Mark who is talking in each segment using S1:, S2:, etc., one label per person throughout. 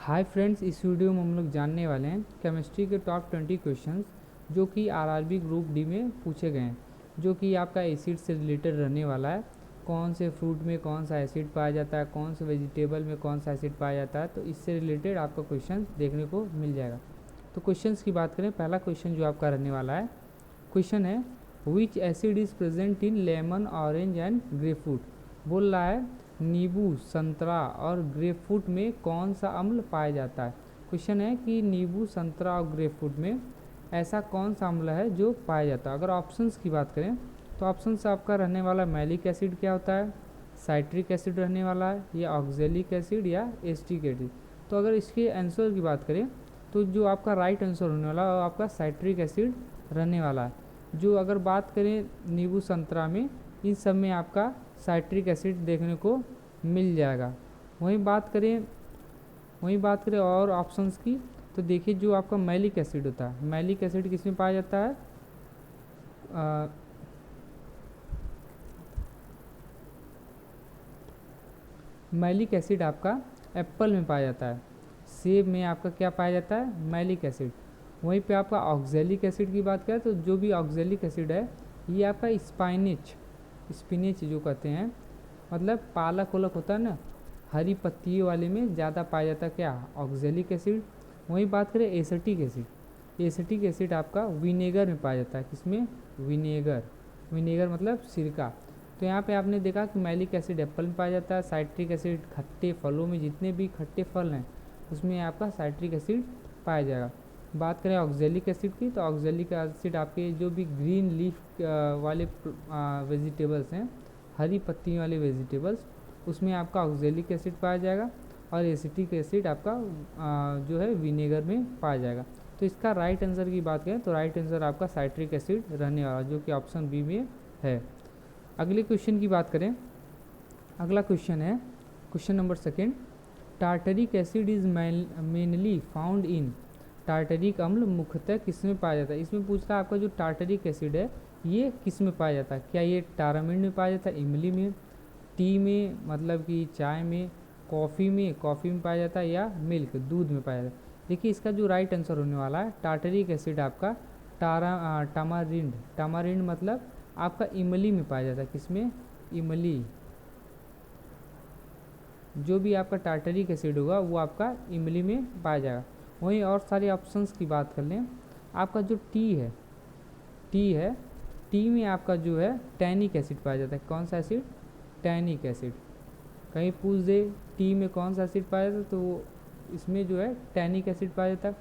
S1: Hi friends, इस video में हम लोग जानने वाले हैं केमिस्ट्री के टॉप 20 क्वेश्चंस जो कि आरआरबी ग्रुप डी में पूछे गए हैं, जो कि आपका एसिड से रिलेटेड रहने वाला है। कौन से फ्रूट में कौन सा एसिड पाया जाता है, कौन से वेजिटेबल में कौन सा एसिड पाया जाता है, तो इससे रिलेटेड आपका क्वेश्चन देखने को मिल जाएगा। तो क्वेश्चंस की बात करें, पहला क्वेश्चन जो आपका रहने वाला है, क्वेश्चन है विच acid is present in lemon, orange and grapefruit. बोल रहा है नींबू, संतरा और ग्रेपफ्रूट में कौन सा अम्ल पाया जाता है। क्वेश्चन है कि नींबू, संतरा और ग्रेपफ्रूट में ऐसा कौन सा अम्ल है जो पाया जाता है। अगर ऑप्शंस की बात करें तो ऑप्शंस आपका रहने वाला मैलिक एसिड क्या होता है, साइट्रिक एसिड रहने वाला है, या ऑक्जेलिक एसिड या एस्टिक एसिड। तो अगर इसके आंसर की बात करें तो जो आपका राइट आंसर होने वाला है वो आपका साइट्रिक एसिड रहने वाला है। जो अगर बात करें नींबू, संतरा में, इन सब में आपका साइट्रिक एसिड देखने को मिल जाएगा। वहीं बात करें और ऑप्शंस की, तो देखिए जो आपका मैलिक एसिड होता है, मैलिक एसिड किस में पाया जाता है, मैलिक एसिड आपका एप्पल में पाया जाता है। सेब में आपका क्या पाया जाता है, मैलिक एसिड। वहीं पे आपका ऑक्जेलिक एसिड की बात करें तो जो भी ऑक्जेलिक एसिड है ये आपका स्पिनिच जो कहते हैं, मतलब पालक उलक होता है ना, हरी पत्तियों वाले में ज़्यादा पाया जाता है क्या, ऑक्जेलिक एसिड। वहीं बात करें एसिटिक एसिड, एसिटिक एसिड आपका विनेगर में पाया जाता है। किसमें, विनेगर मतलब सिरका। तो यहाँ पे आपने देखा कि मैलिक एसिड एप्पल में पाया जाता है, साइट्रिक एसिड खट्टे फलों में, जितने भी खट्टे फल हैं उसमें आपका साइट्रिक एसिड पाया जाएगा। बात करें ऑक्जेलिक एसिड की, तो ऑक्जेलिक एसिड आपके जो भी ग्रीन लीफ वाले वेजिटेबल्स हैं, हरी पत्तियों वाले वेजिटेबल्स, उसमें आपका ऑक्जेलिक एसिड पाया जाएगा। और एसिटिक एसिड आपका जो है विनेगर में पाया जाएगा। तो इसका राइट आंसर की बात करें तो राइट आंसर आपका साइट्रिक एसिड रहने वाला, जो कि ऑप्शन बी में है। अगले क्वेश्चन की बात करें, अगला क्वेश्चन है question number second, tartaric acid is mainly found in. Tartaric अम्ल मुख्यतः किस में पाया जाता है। इसमें पूछ रहा है आपका जो टार्टरिक एसिड है ये किस में पाया जाता है। क्या ये टारामिड में पाया जाता है, इमली में, टी में मतलब कि चाय में, कॉफ़ी में पाया जाता है, या मिल्क दूध में पाया जाता है। देखिए इसका जो राइट आंसर होने वाला है, टार्टरिक एसिड आपका टामारिंड मतलब आपका इमली में पाया जाता है। किसमें, इमली। जो भी आपका टार्टरिक एसिड होगा वो आपका इमली में पाया जाएगा। वहीं और सारे ऑप्शंस की बात कर लें, आपका जो टी है, टी में आपका जो है टैनिक एसिड पाया जाता है। कौन सा एसिड, टैनिक एसिड। कहीं पूछ दे टी में कौन सा एसिड पाया जाता है तो इसमें जो है टैनिक एसिड पाया जाता है।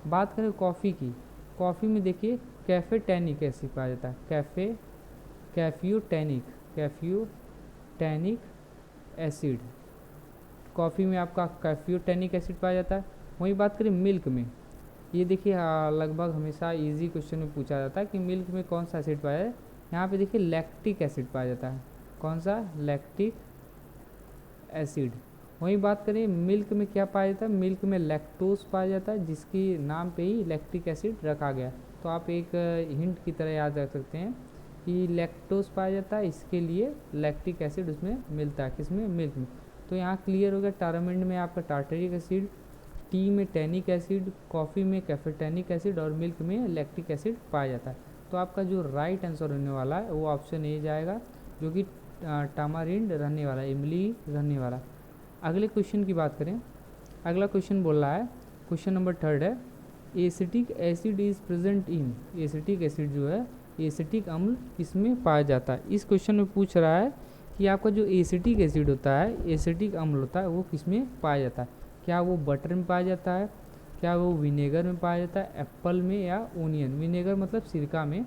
S1: बात करें कॉफ़ी की, कॉफ़ी में देखिए कैफे टैनिक एसिड पाया जाता है, कैफ्यूटैनिक एसिड। कॉफ़ी में आपका कैफ्यूटैनिक एसिड पाया जाता है। वहीं बात करें मिल्क में, ये देखिए लगभग हमेशा इजी क्वेश्चन में पूछा जाता है कि मिल्क में कौन सा एसिड पाया जाए। यहाँ पे देखिए लैक्टिक एसिड पाया जाता है। कौन सा, लैक्टिक एसिड। वहीं बात करें मिल्क में क्या पाया जाता है, मिल्क में लैक्टोज पाया जाता है, जिसकी नाम पे ही लैक्टिक एसिड रखा गया। तो आप एक हिंट की तरह याद रख सकते हैं कि लैक्टोज पाया जाता है, इसके लिए लैक्टिक एसिड उसमें मिलता है। किसमें, मिल्क में। तो यहाँ क्लियर हो गया, टारामिड में आपका टार्टरिक एसिड, टी में टैनिक एसिड, कॉफ़ी में कैफेटैनिक एसिड और मिल्क में लैक्टिक एसिड पाया जाता है। तो आपका जो राइट आंसर होने वाला है वो ऑप्शन ए जाएगा, जो कि टामारिंड रहने वाला, इमली रहने वाला। अगले क्वेश्चन की बात करें, अगला क्वेश्चन बोल रहा है, क्वेश्चन नंबर थर्ड है, acetic acid is present in. Acetic acid जो है, एसिटिक अम्ल किसमें पाया जाता है। इस क्वेश्चन में पूछ रहा है कि आपका जो एसिटिक एसिड होता है, एसिटिक अम्ल होता है, वो किसमें पाया जाता है। क्या वो बटर में पाया जाता है, क्या वो विनेगर में पाया जाता है, एप्पल में, या ओनियन। विनेगर मतलब सिरका में।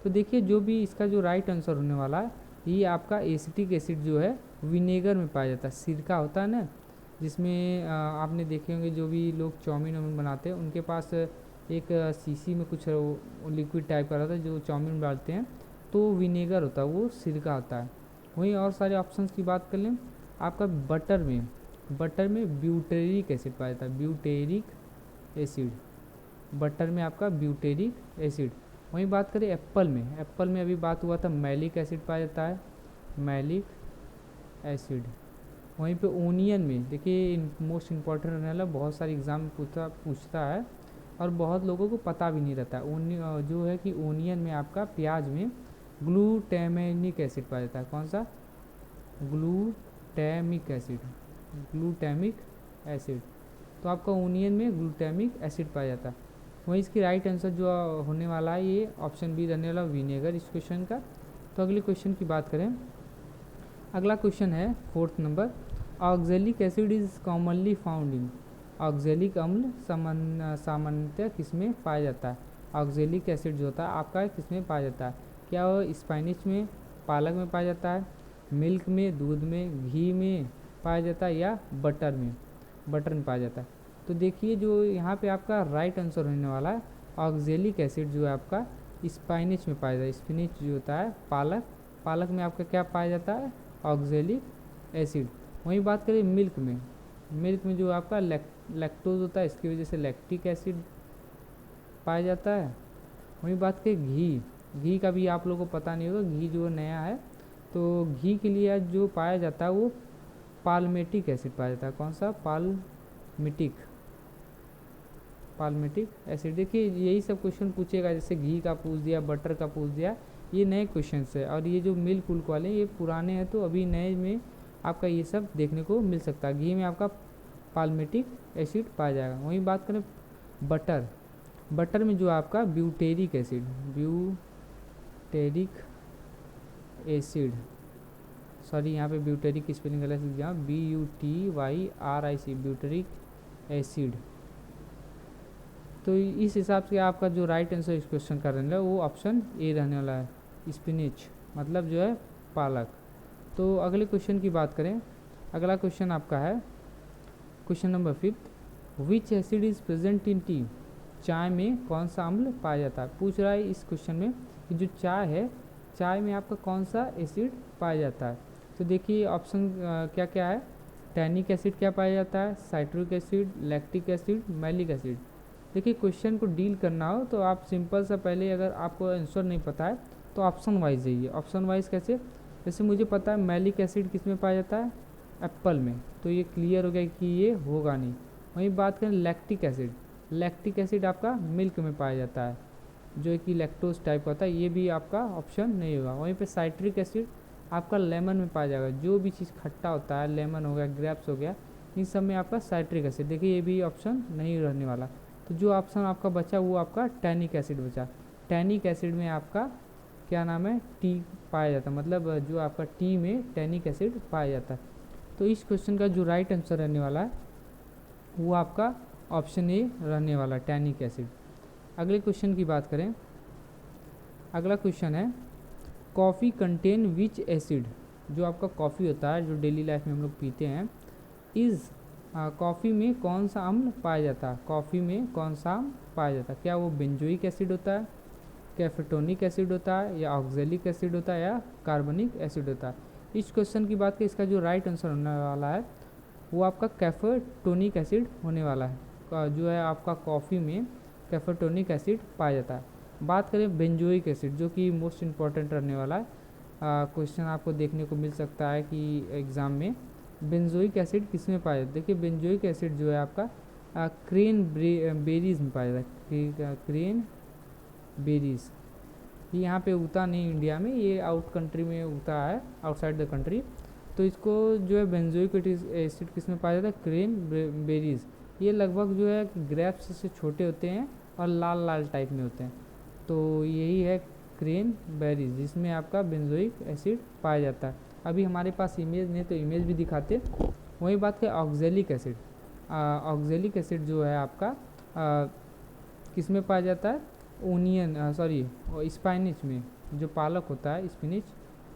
S1: तो देखिए जो भी इसका जो राइट आंसर होने वाला है, ये आपका एसिटिक एसिड जो है विनेगर में पाया जाता है। सिरका होता है ना, जिसमें आपने देखे होंगे जो भी लोग चाउमीन वाउमीन बनाते हैं उनके पास एक शीशी में कुछ लिक्विड टाइप का रहता है जो चाउमीन डालते हैं, तो विनेगर होता है, वो सिरका होता है। वहीं और सारे ऑप्शंस की बात कर लें, आपका बटर में ब्यूटेरिक एसिड पाया जाता है, ब्यूटेरिक एसिड, बटर में आपका ब्यूटेरिक एसिड। वहीं बात करें एप्पल में अभी बात हुआ था मैलिक एसिड पाया जाता है, मैलिक एसिड। वहीं पे ओनियन में देखिए मोस्ट इम्पॉर्टेंट रहने वाला, बहुत सारे एग्जाम में पूछता है और बहुत लोगों को पता भी नहीं रहता है। जो है कि ओनियन में आपका प्याज में ग्लूटामिक एसिड पाया जाता है। कौन सा? Glutamic acid, glutamic acid. तो आपका ओनियन में ग्लूटामिक एसिड पाया जाता है। वहीं इसकी राइट आंसर जो होने वाला है ये ऑप्शन बी रहने वाला, विनेगर, इस क्वेश्चन का। तो अगले क्वेश्चन की बात करें, अगला क्वेश्चन है 4th number, oxalic acid is commonly found in. Oxalic अम्ल सामान्यतः किसमें पाया जाता है? ऑक्जेलिक एसिड जो होता है आपका किसमें पाया जाता है? क्या वो स्पाइनिच में, पालक में पाया जाता है, मिल्क में, दूध में, घी में पाया जाता है, या बटर में पाया जाता है? तो देखिए जो यहाँ पे आपका राइट आंसर होने वाला है, ऑक्जेलिक एसिड जो है आपका स्पाइनिच में पाया जाता है। स्पिनिच जो होता है पालक में आपका क्या पाया जाता है? Oxalic acid. वहीं बात करें मिल्क में जो आपका लैक्टोज होता है, इसकी वजह से लैक्टिक एसिड पाया जाता है। वहीं बात करें घी का भी आप लोगों को पता नहीं होगा, घी जो नया है, तो घी के लिए जो पाया जाता है वो पाल्मेटिक एसिड पाया जाता है। कौन सा? Palmitic acid. देखिए यही सब क्वेश्चन पूछेगा, जैसे घी का पूछ दिया, बटर का पूछ दिया, ये नए क्वेश्चन है। और ये जो मिल्क उल्क वाले ये पुराने हैं, तो अभी नए में आपका ये सब देखने को मिल सकता है। घी में आपका पाल्मेटिक एसिड पाया जाएगा। वहीं बात करें बटर में जो आपका ब्यूटेरिक एसिड, सॉरी यहाँ पे ब्यूटेरिक की स्पेलिंग गलत लिख दिया, BUTYRIC, ब्यूटेरिक एसिड। तो इस हिसाब से आपका जो राइट आंसर इस क्वेश्चन का रहने वाला वो ऑप्शन ए रहने वाला है, स्पिनिच, मतलब जो है पालक। तो अगले क्वेश्चन की बात करें, अगला क्वेश्चन आपका है question number 5, which acid is present in T. चाय में कौन सा अम्ल पाया जाता है? पूछ रहा है इस क्वेश्चन में कि जो चाय है, चाय में आपका कौन सा एसिड पाया जाता है? तो देखिए ऑप्शन क्या क्या है, टैनिक एसिड क्या पाया जाता है, citric acid, lactic acid, malic acid. देखिए क्वेश्चन को डील करना हो तो आप सिंपल सा पहले, अगर आपको आंसर नहीं पता है तो ऑप्शन वाइज जाइए। ऑप्शन वाइज कैसे? जैसे मुझे पता है मैलिक एसिड किस में पाया जाता है, एप्पल में, तो ये क्लियर हो गया कि ये होगा नहीं। वहीं बात करें लैक्टिक एसिड आपका मिल्क में पाया जाता है, जो कि लैक्टोज टाइप का होता है, ये भी आपका ऑप्शन नहीं होगा। वहीं पे साइट्रिक एसिड आपका लेमन में पाया जाएगा, जो भी चीज़ खट्टा होता है, लेमन हो गया, ग्रेप्स हो गया, इन सब में आपका साइट्रिक एसिड, देखिए ये भी ऑप्शन नहीं रहने वाला। तो जो ऑप्शन आपका बचा वो आपका टैनिक एसिड बचा। टैनिक एसिड में आपका क्या नाम है, टी पाया जाता है, मतलब जो आपका टी में टैनिक एसिड पाया जाता है। तो इस क्वेश्चन का जो राइट आंसर रहने वाला है वो आपका ऑप्शन ए रहने वाला, टैनिक एसिड। अगले क्वेश्चन की बात करें, अगला क्वेश्चन है कॉफ़ी कंटेन विच एसिड। जो आपका कॉफ़ी होता है, जो डेली लाइफ में हम लोग पीते हैं, इज़ कॉफ़ी में कौन सा अम्ल पाया जाता है? कॉफ़ी में कौन सा अम्ल पाया जाता है? क्या वो बेंजोइक एसिड होता है, कैफेटोनिक एसिड होता है, या ऑक्जेलिक एसिड होता है, या कार्बनिक एसिड होता है? इस क्वेश्चन की बात करें, इसका जो राइट आंसर होने वाला है वो आपका कैफेटोनिक एसिड होने वाला है। जो है आपका कॉफ़ी में कैफेटोनिक एसिड पाया जाता है। बात करें बेंजोइक एसिड, जो कि मोस्ट इम्पॉर्टेंट रहने वाला है, क्वेश्चन आपको देखने को मिल सकता है कि एग्ज़ाम में बेंजोइक एसिड किस में पाया जाता है? देखिए बेंजोइक एसिड जो है आपका क्रेन बेरीज में पाया जाता है, क्रेन बेरीज। ये यहाँ पे उगता नहीं इंडिया में, ये आउट कंट्री में उगता है, आउटसाइड द कंट्री। तो इसको जो है बेंजोइक एसिड किस में पाया जाता है? Crane berries. ये लगभग जो है ग्रेप्स से छोटे होते हैं और लाल लाल टाइप में होते हैं, तो यही है क्रेन बेरीज, जिसमें आपका बेंजोइक एसिड पाया जाता है। अभी हमारे पास इमेज नहीं तो इमेज भी दिखाते। वही बात है ऑक्जेलिक एसिड। ऑक्जेलिक एसिड जो है आपका किस में पाया जाता है? स्पाइनिच में, जो पालक होता है स्पिनिच,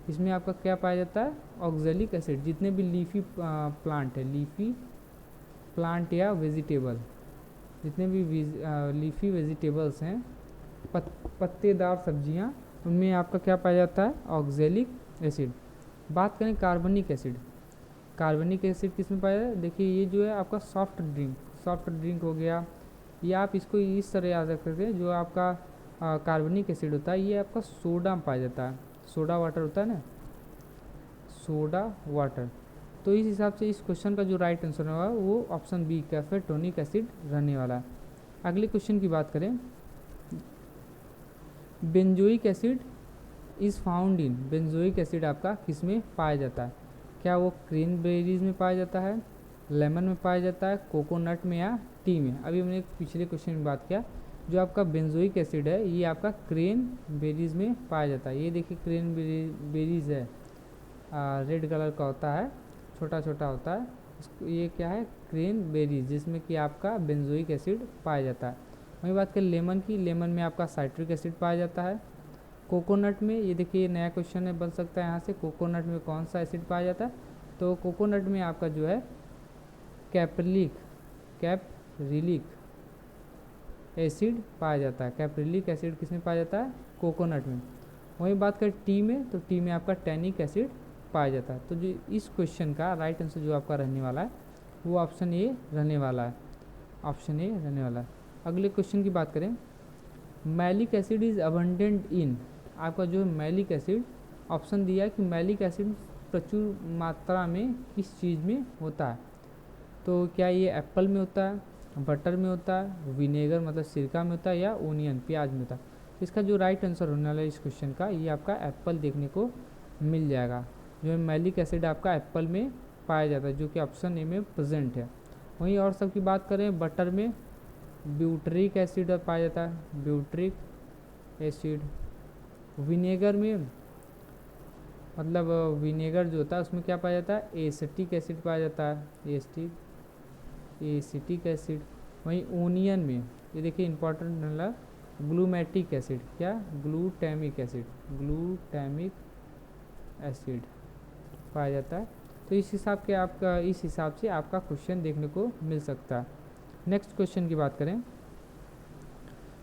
S1: इसमें आपका क्या पाया जाता है? Oxalic acid. जितने भी लीफी प्लांट है, लीफी प्लांट या वेजिटेबल, जितने भी लीफी वेजिटेबल्स हैं, पत्तेदार सब्जियां, उनमें आपका क्या पाया जाता है? Oxalic acid. बात करें कार्बनिक एसिड, कार्बनिक एसिड किस में पाया जाता है? देखिए ये जो है आपका सॉफ्ट ड्रिंक हो गया, या आप इसको इस तरह याद रख सकते हैं, जो आपका कार्बनिक एसिड होता है ये आपका सोडा में पाया जाता है, सोडा वाटर होता है ना, सोडा वाटर। तो इस हिसाब से इस क्वेश्चन का जो राइट आंसर होगा वो ऑप्शन बी कैफेटोनिक एसिड रहने वाला है। अगले क्वेश्चन की बात करें, benzoic acid is found in, benzoic acid आपका किस में पाया जाता है? क्या वो क्रैनबेरीज में पाया जाता है, लेमन में पाया जाता है, कोकोनट में या टी में? अभी हमने पिछले क्वेश्चन में बात किया, जो आपका बेंजोइक एसिड है ये आपका क्रैनबेरीज में पाया जाता है। ये देखिए क्रैनबेरीज है, रेड कलर का होता है, छोटा छोटा होता है, ये क्या है? क्रैनबेरीज, जिसमें कि आपका बेंजोइक एसिड पाया जाता है। वहीं बात करें लेमन की, लेमन में आपका साइट्रिक एसिड पाया जाता है। कोकोनट में, ये देखिए नया क्वेश्चन है, बन सकता है यहाँ से, कोकोनट में कौन सा एसिड पाया जाता है? तो कोकोनट में आपका जो है कैप्रिलिक एसिड पाया जाता है। कैप्रिलिक एसिड किस में पाया जाता है? कोकोनट में। वहीं बात करें टी में, तो टी में आपका टैनिक एसिड पाया जाता है। तो जो इस क्वेश्चन का राइट आंसर जो आपका रहने वाला है वो ऑप्शन ए रहने वाला है, ऑप्शन ए रहने वाला है। अगले क्वेश्चन की बात करें, मैलिक एसिड इज़ अबंडेंट इन, आपका जो मैलिक एसिड ऑप्शन दिया है कि मैलिक एसिड प्रचुर मात्रा में किस चीज़ में होता है? तो क्या ये एप्पल में होता है, बटर में होता है, विनेगर मतलब सिरका में होता है, या ओनियन प्याज में होता है? इसका जो राइट आंसर होने वाला है इस क्वेश्चन का, ये आपका एप्पल देखने को मिल जाएगा। जो है मैलिक एसिड आपका एप्पल में पाया जाता है, जो कि ऑप्शन ए में प्रेजेंट है। वहीं और सब की बात करें, बटर में ब्यूटरिक एसिड पाया जाता है, ब्यूटरिक एसिड। विनेगर में मतलब विनेगर जो होता है उसमें क्या पाया जाता है? एसिटिक एसिड पाया जाता है, एसिटिक एसिड। वहीं ओनियन में ये देखिए इंपॉर्टेंट मतलब ग्लूमेटिक एसिड, क्या? ग्लूटामिक एसिड, ग्लूटामिक एसिड पाया जाता है। तो इस हिसाब से आपका क्वेश्चन देखने को मिल सकता है। नेक्स्ट क्वेश्चन की बात करें,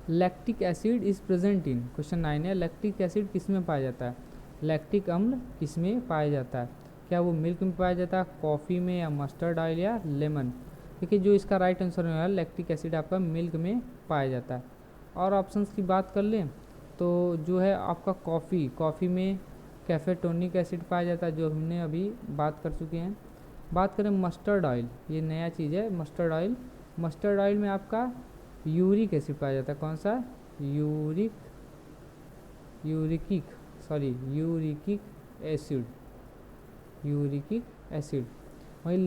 S1: lactic acid is present in, question 9 है, लैक्टिक एसिड किस में पाया जाता है? लैक्टिक अम्ल किस में पाया जाता है? क्या वो मिल्क में पाया जाता है, कॉफ़ी में, या मस्टर्ड ऑयल, या लेमन? देखिए जो इसका राइट आंसर है लैक्टिक एसिड आपका मिल्क में पाया जाता है। और ऑप्शंस की बात कर लें तो जो है आपका कॉफ़ी में कैफेटोनिक एसिड पाया जाता है, जो हमने अभी बात कर चुके हैं। बात करें मस्टर्ड ऑयल, ये नया चीज़ है मस्टर्ड ऑयल, मस्टर्ड ऑयल में आपका यूरिक एसिड पाया जाता है। कौन सा? यूरिकिक एसिड। वहीं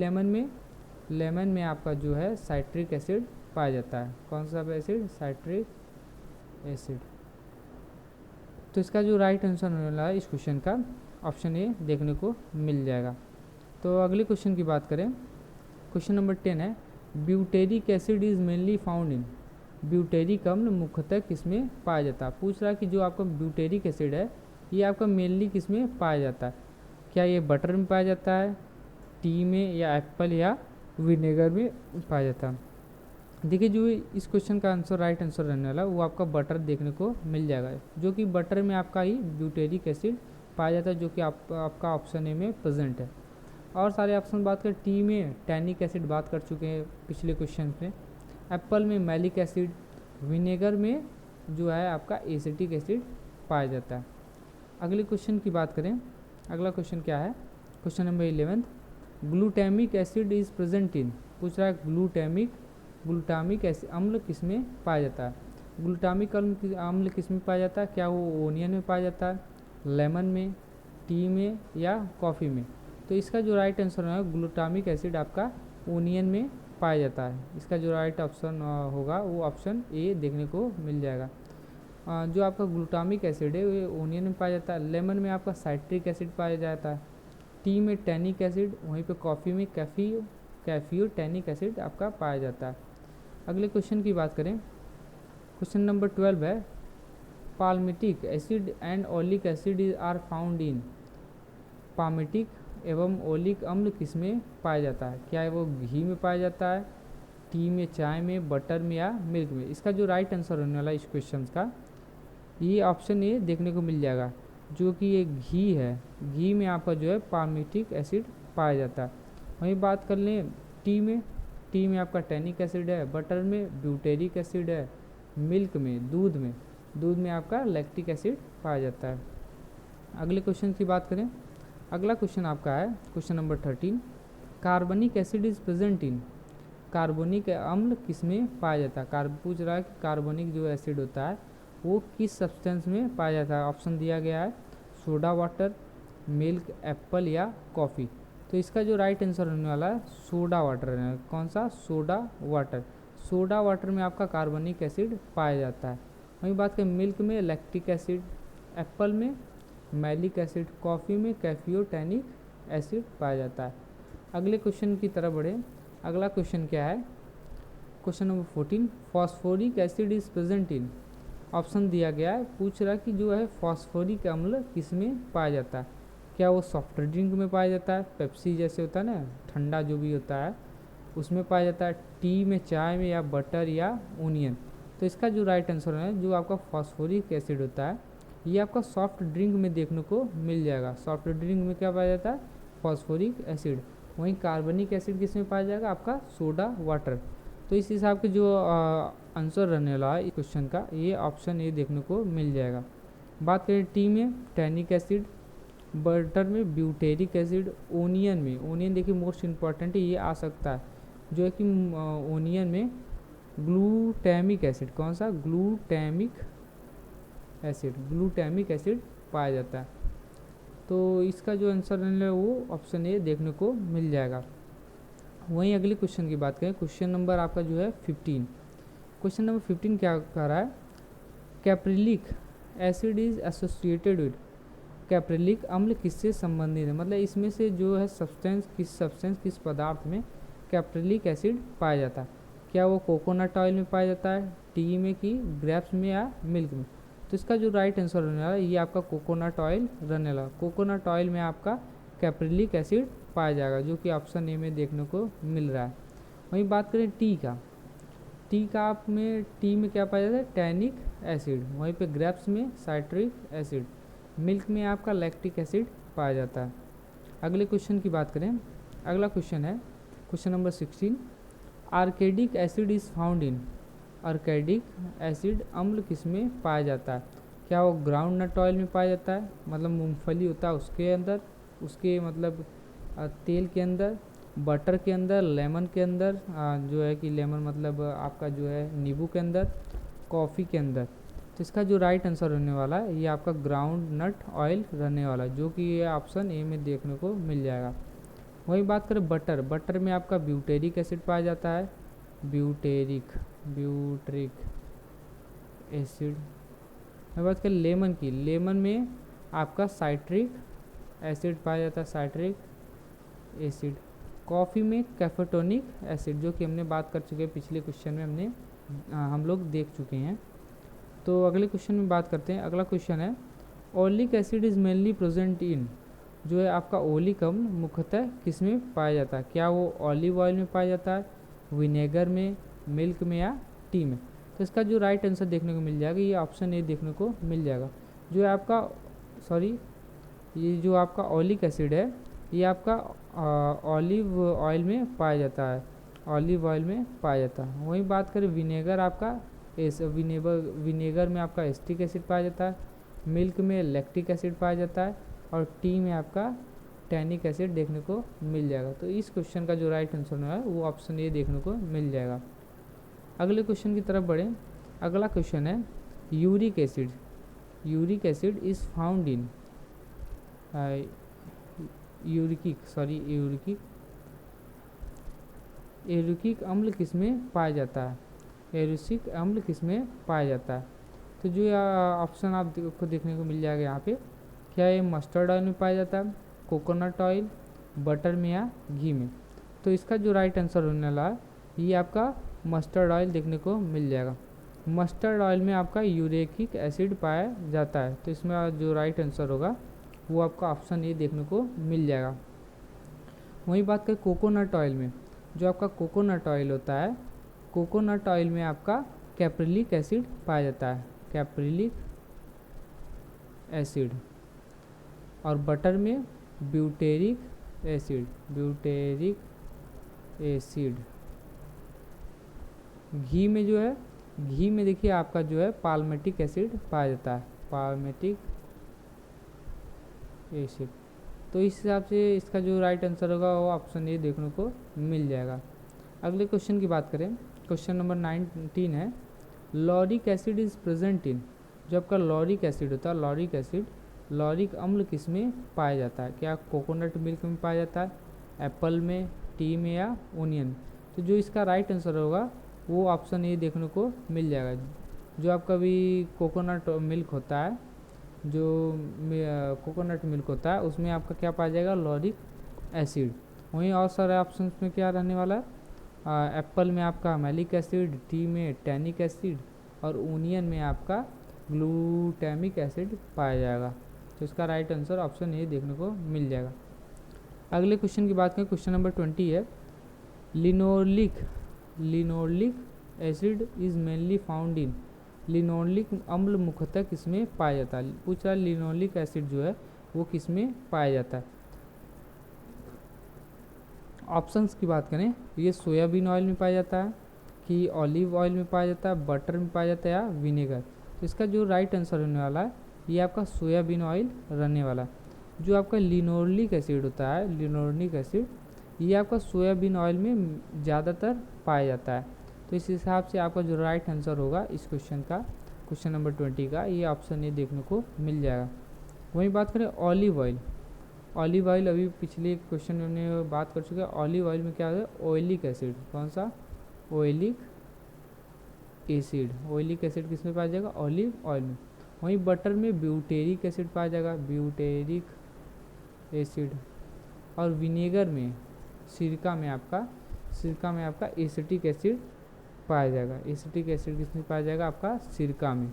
S1: लेमन में आपका जो है साइट्रिक एसिड पाया जाता है। कौन सा एसिड? Citric acid. तो इसका जो राइट आंसर होने वाला है इस क्वेश्चन का, ऑप्शन ए देखने को मिल जाएगा। तो अगले क्वेश्चन की बात करें, क्वेश्चन नंबर 10 है, butyric acid is mainly found in, butyric अम्ल मुख्यतः किसमें पाया जाता है? पूछ रहा है कि जो आपका ब्यूटेरिक एसिड है ये आपका मेनली किसमें पाया जाता है? क्या ये बटर में पाया जाता है, टी में, या एप्पल या विनेगर में पाया जाता है? देखिए जो इस क्वेश्चन का आंसर राइट आंसर रहने वाला वो आपका बटर देखने को मिल जाएगा, जो कि बटर में आपका ही ब्यूटेरिक एसिड पाया जाता है, जो कि आपका ऑप्शन ए में प्रेजेंट है। और सारे ऑप्शन बात करें, टी में टैनिक एसिड बात कर चुके हैं पिछले क्वेश्चन में, एप्पल में मैलिक एसिड, विनेगर में जो है आपका एसिटिक एसिड पाया जाता है। अगले क्वेश्चन की बात करें, अगला क्वेश्चन क्या है, question number 11, glutamic acid is present in, पूछ रहा है ग्लूटामिक अम्ल किस में पाया जाता है? ग्लूटामिक अम्ल किस में पाया जाता है? क्या वो ओनियन में पाया जाता है, लेमन में, टी में, या कॉफ़ी में? तो इसका जो राइट आंसर है ग्लूटामिक एसिड आपका ओनियन में पाया जाता है। इसका जो राइट ऑप्शन होगा वो ऑप्शन ए देखने को मिल जाएगा। जो आपका ग्लूटामिक एसिड है वो ओनियन में पाया जाता है, लेमन में आपका साइट्रिक एसिड पाया जाता है, टी में टैनिक एसिड, वहीं पे कॉफ़ी में कैफियो टैनिक एसिड आपका पाया जाता है। अगले क्वेश्चन की बात करें, क्वेश्चन नंबर 12 है, palmitic acid and oleic acid are found in, palmitic एवं ओलिक अम्ल किस में पाया जाता है? क्या वो घी में पाया जाता है, टी में, चाय में, बटर में, या मिल्क में? इसका जो राइट आंसर होने वाला इस क्वेश्चन का ये ऑप्शन ए देखने को मिल जाएगा, जो कि ये घी है, घी में आपका जो है पाल्मिटिक एसिड पाया जाता है। वहीं बात कर लें टी में आपका टैनिक एसिड है, बटर में ब्यूटेरिक एसिड है, मिल्क में, दूध में आपका लैक्टिक एसिड पाया जाता है। अगले क्वेश्चन की बात करें, अगला क्वेश्चन आपका है क्वेश्चन नंबर 13, कार्बनिक एसिड इज प्रेजेंट इन, कार्बनिक अम्ल किसमें पाया जाता है, पूछ रहा है कि कार्बनिक जो एसिड होता है वो किस सब्सटेंस में पाया जाता है। ऑप्शन दिया गया है सोडा वाटर, मिल्क, एप्पल या कॉफ़ी। तो इसका जो राइट आंसर होने वाला है सोडा वाटर है। कौन सा? Soda water. सोडा वाटर में आपका कार्बनिक एसिड पाया जाता है। वहीं बात करें मिल्क में लैक्टिक एसिड, एप्पल में मैलिक एसिड, कॉफ़ी में कैफियोटैनिक एसिड पाया जाता है। अगले क्वेश्चन की तरफ बढ़े। अगला क्वेश्चन क्या है? Question number 14, phosphoric acid is present in. Option दिया गया है, पूछ रहा कि जो है फॉस्फोरिक अम्ल किसमें पाया जाता है। क्या वो सॉफ्ट ड्रिंक में पाया जाता है, पेप्सी जैसे होता है ना ठंडा जो भी होता है उसमें पाया जाता है, टी में, चाय में, या बटर या ओनियन। तो इसका जो राइट आंसर है जो आपका फॉस्फोरिक एसिड होता है ये आपका सॉफ्ट ड्रिंक में देखने को मिल जाएगा। सॉफ्ट ड्रिंक में क्या पाया जाता है? Phosphoric acid. वहीं कार्बनिक एसिड किस में पाया जाएगा? आपका सोडा वाटर। तो इस हिसाब के जो आंसर रहने वाला है इस क्वेश्चन का ये ऑप्शन ए देखने को मिल जाएगा। बात करें टी में टैनिक एसिड, बटर में ब्यूटेरिक एसिड, ओनियन में, ओनियन देखिए मोस्ट इम्पॉर्टेंट है ये आ सकता है जो है कि ओनियन में ग्लूटामिक एसिड। कौन सा? ग्लूटामिक एसिड, ग्लूटामिक एसिड पाया जाता है। तो इसका जो आंसर है वो ऑप्शन ए देखने को मिल जाएगा। वहीं अगले क्वेश्चन की बात करें, क्वेश्चन नंबर आपका जो है 15। क्वेश्चन नंबर 15 क्या कह रहा है? Caprylic acid is associated with, caprylic अम्ल किससे संबंधित है, मतलब इसमें से जो है सब्सटेंस किस पदार्थ में कैप्रिलिक एसिड पाया जाता है। क्या वो कोकोनट ऑयल में पाया जाता है, टी में, कि ग्रेप्स में, या मिल्क में। तो इसका जो राइट आंसर रहने वाला है ये आपका कोकोनट ऑयल रहने वाला। कोकोनट ऑयल में आपका कैप्रिलिक एसिड पाया जाएगा जो कि ऑप्शन ए में देखने को मिल रहा है। वहीं बात करें टी का, टी में क्या पाया जाता है? Tannic acid. वहीं पे ग्रेप्स में साइट्रिक एसिड, मिल्क में आपका लैक्टिक एसिड पाया जाता है। अगले क्वेश्चन की बात करें, अगला क्वेश्चन है question number 16, arachidic acid is found in, arachidic acid अम्ल किसमें पाया जाता है। क्या वो ग्राउंड नट ऑयल में पाया जाता है, मतलब मूंगफली होता है उसके अंदर, उसके मतलब तेल के अंदर, बटर के अंदर, लेमन के अंदर, जो है कि लेमन मतलब आपका जो है नींबू के अंदर, कॉफ़ी के अंदर। तो इसका जो राइट आंसर रहने वाला है ये आपका ग्राउंड नट ऑयल रहने वाला है जो कि ये ऑप्शन ए में देखने को मिल जाएगा। वहीं बात करें बटर, बटर में आपका ब्यूटेरिक एसिड पाया जाता है, ब्यूटेरिक एसिड। मैं बात करें लेमन की, लेमन में आपका साइट्रिक एसिड पाया जाता है, साइट्रिक एसिड। कॉफ़ी में कैफेटोनिक एसिड जो कि हमने बात कर चुके हैं पिछले क्वेश्चन में हम लोग देख चुके हैं। तो अगले क्वेश्चन में बात करते हैं। अगला क्वेश्चन है oleic acid is mainly present in, जो है आपका ओलिक अम्ल मुख्यतः किस में पाया जाता है। क्या वो ऑलिव ऑयल में पाया जाता है, विनेगर में, मिल्क में, या टी में। तो इसका जो राइट आंसर देखने को मिल जाएगा ये ऑप्शन ए देखने को मिल जाएगा। जो है आपका ये जो आपका ओलिक एसिड है ये आपका ऑलिव ऑयल में पाया जाता है, ऑलिव ऑयल में पाया जाता है। वहीं बात करें विनेगर, आपका विनेगर में आपका एसिटिक एसिड पाया जाता है, मिल्क में लैक्टिक एसिड पाया जाता है, और टी में आपका टैनिक एसिड देखने को मिल जाएगा। तो इस क्वेश्चन का जो राइट आंसर है वो ऑप्शन ए देखने को मिल जाएगा। अगले क्वेश्चन की तरफ बढ़ें। अगला क्वेश्चन है uric acid, uric acid is found in, uric अम्ल किसमें पाया जाता है, यूरिक अम्ल किसमें पाया जाता है। तो जो ऑप्शन आपको देखने को मिल जाएगा यहाँ पे, क्या ये मस्टर्ड ऑयल में पाया जाता है, कोकोनट ऑयल, बटर में, या घी में। तो इसका जो राइट आंसर होने वाला है ये आपका मस्टर्ड ऑयल देखने को मिल जाएगा। मस्टर्ड ऑयल में आपका यूरिक एसिड पाया जाता है। तो इसमें जो राइट आंसर होगा वो आपका ऑप्शन ए देखने को मिल जाएगा। वहीं बात करें कोकोनट ऑयल में, जो आपका कोकोनट ऑयल होता है, कोकोनट ऑयल में आपका कैप्रिलिक एसिड पाया जाता है, कैप्रिलिक एसिड, और बटर में ब्यूटेरिक एसिड, घी में जो है, घी में देखिए आपका जो है पाल्मेटिक एसिड पाया जाता है, पाल्मेटिक एसिड। तो इस हिसाब से इसका जो राइट आंसर होगा वो ऑप्शन ए देखने को मिल जाएगा। अगले क्वेश्चन की बात करें, क्वेश्चन नंबर 19 है, lauric acid is present in, जो आपका लॉरिक एसिड होता है, लॉरिक एसिड, लॉरिक अम्ल किस में पाया जाता है? क्या कोकोनट मिल्क में पाया जाता है, एप्पल में, टी में या ओनियन? तो जो इसका राइट आंसर होगा वो ऑप्शन ए देखने को मिल जाएगा। जो आपका भी कोकोनट मिल्क होता है, जो कोकोनट मिल्क होता है उसमें आपका क्या पाया जाएगा? Lauric acid. वहीं और सारे ऑप्शन में क्या रहने वाला है? एप्पल में आपका मैलिक एसिड, टी में टैनिक एसिड और ओनियन में आपका ग्लूटामिक एसिड पाया जाएगा। तो इसका राइट आंसर ऑप्शन ए देखने को मिल जाएगा। अगले क्वेश्चन की बात करें, क्वेश्चन नंबर 20 है, linoleic acid is mainly found in, linoleic अम्ल मुख्यतः किसमें पाया जाता है? पूछ रहा है लिनोलिक एसिड जो है वो किसमें पाया जाता है। ऑप्शंस की बात करें, ये सोयाबीन ऑयल में पाया जाता है, कि ऑलिव ऑयल में पाया जाता है, बटर में पाया जाता है या विनेगर? तो इसका जो राइट आंसर होने वाला है ये आपका सोयाबीन ऑयल रहने वाला है। जो आपका लिनोलिक एसिड होता है, लिनोलिक एसिड, ये आपका सोयाबीन ऑयल में ज़्यादातर पाया जाता है। तो इस हिसाब से आपका जो राइट आंसर होगा इस क्वेश्चन का, क्वेश्चन नंबर 20 का, ये ऑप्शन ए देखने को मिल जाएगा। वहीं बात करें ऑलिव ऑयल, ऑलिव ऑयल अभी पिछले क्वेश्चन में हमने बात कर चुके हैं। ऑलिव ऑयल में क्या है? Oleic acid. कौन सा? Oleic acid. ऑयलिक एसिड किस में पाया जाएगा? ऑलिव ऑयल में। वहीं बटर में ब्यूटेरिक एसिड पाया जाएगा, ब्यूटेरिक एसिड। और विनेगर में, सिरका में आपका एसिटिक एसिड पाया जाएगा। एसिटिक एसिड किस में पाया जाएगा? आपका सिरका में।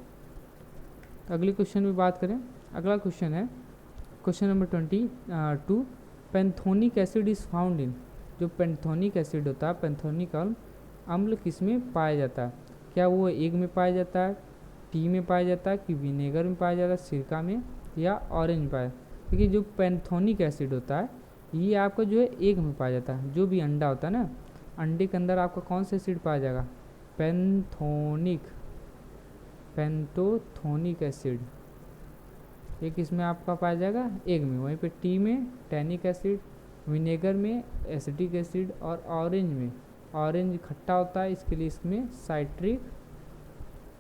S1: अगले क्वेश्चन में बात करें, अगला क्वेश्चन है question number 22, pantothenic acid is found in, जो पेंथोनिक एसिड होता है, पेंथोनिक अम्ल किस में पाया जाता है? क्या वो एग में पाया जाता है, टी में पाया जाता है, कि विनेगर में पाया जाता है, सिरका में या ऑरेंज में पाया? क्योंकि जो पेंथोनिक एसिड होता है ये आपका जो है एग में पाया जाता है। जो भी अंडा होता है ना, अंडे के अंदर आपका कौन सा एसिड पाया जाएगा? पेंटोथोनिक एसिड, एक इसमें आपका पाया जाएगा एग में। वहीं पे टी में टैनिक एसिड, विनेगर में एसिटिक एसिड और ऑरेंज में, ऑरेंज खट्टा होता है इसके लिए इसमें साइट्रिक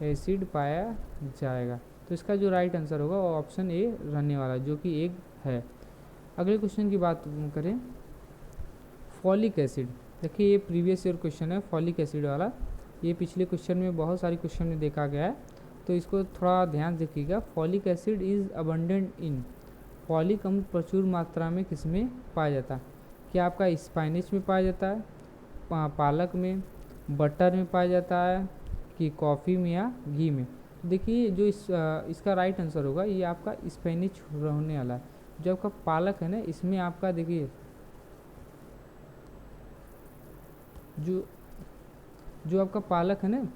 S1: एसिड पाया जाएगा। तो इसका जो राइट आंसर होगा वो ऑप्शन ए रहने वाला, जो कि एग है। अगले क्वेश्चन की बात करें, फॉलिक एसिड। देखिए ये प्रीवियस ईयर क्वेश्चन है फॉलिक एसिड वाला, ये पिछले क्वेश्चन में बहुत सारे क्वेश्चन में देखा गया है, तो इसको थोड़ा ध्यान देखिएगा। Folic acid is abundant in, folic अम्ल प्रचुर मात्रा में किस में पाया जाता है? क्या आपका स्पाइनिच में पाया जाता है, पालक में, बटर में पाया जाता है, कि कॉफ़ी में या घी में? देखिए जो इसका राइट आंसर होगा ये आपका स्पेनिश होने वाला है। जो आपका पालक है ना, इसमें आपका देखिए जो आपका पालक है ना,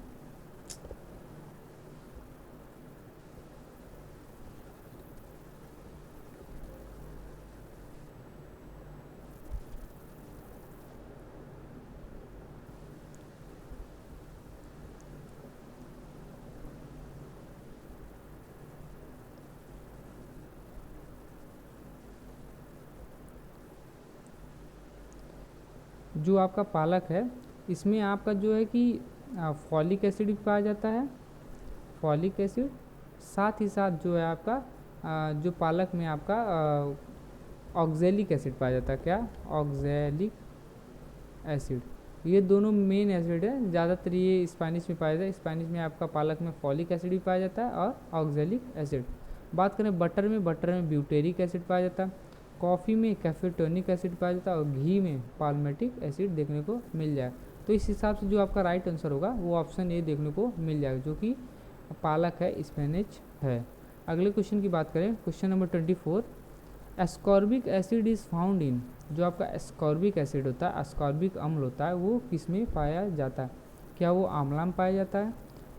S1: जो आपका पालक है इसमें आपका जो है कि फॉलिक एसिड भी पाया जाता है, फॉलिक एसिड, साथ ही साथ जो है आपका जो पालक में आपका ऑक्जेलिक एसिड पाया जाता है। क्या? Oxalic acid. ये दोनों मेन एसिड है, ज़्यादातर ये स्पेनिश में पाया जाता है। स्पेनिश में आपका पालक में फॉलिक एसिड भी पाया जाता है और ऑक्जेलिक एसिड। बात करें बटर में ब्यूटेरिक एसिड पाया जाता है, कॉफ़ी में कैफेटोनिक एसिड पाया जाता है और घी में पाल्मेटिक एसिड देखने को मिल जाए। तो इस हिसाब से जो आपका राइट आंसर होगा वो ऑप्शन ए देखने को मिल जाएगा, जो कि पालक है, स्पेनिच है। अगले क्वेश्चन की बात करें, question number 24, ascorbic acid is found in, जो आपका एस्कॉर्बिक एसिड होता है, एस्कॉर्बिक अम्ल होता है, वो किस में पाया जाता है? क्या वो आंवला में पाया जाता है,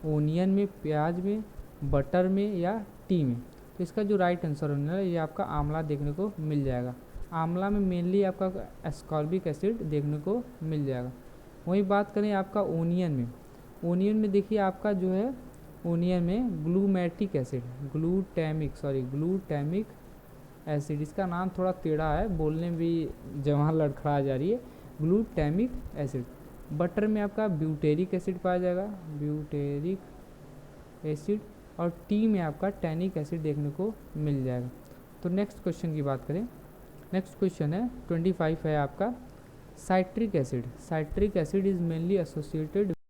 S1: ओनियन में, प्याज में, बटर में या टी में? तो इसका जो राइट आंसर होने वाला ये आपका आंवला देखने को मिल जाएगा। आंवला में मेनली आपका एस्कॉर्बिक एसिड देखने को मिल जाएगा। वहीं बात करें आपका ओनियन में देखिए आपका जो है ओनियन में ग्लूटैमिक एसिड, इसका नाम थोड़ा टेढ़ा है, बोलने में भी जवान लड़खड़ा जा रही है, ग्लूटामिक एसिड। बटर में आपका ब्यूटेरिक एसिड पाया जाएगा, ब्यूटेरिक एसिड, और टी में आपका टैनिक एसिड देखने को मिल जाएगा। तो नेक्स्ट क्वेश्चन की बात करें, नेक्स्ट क्वेश्चन है 25 है आपका, citric acid. Citric acid is mainly associated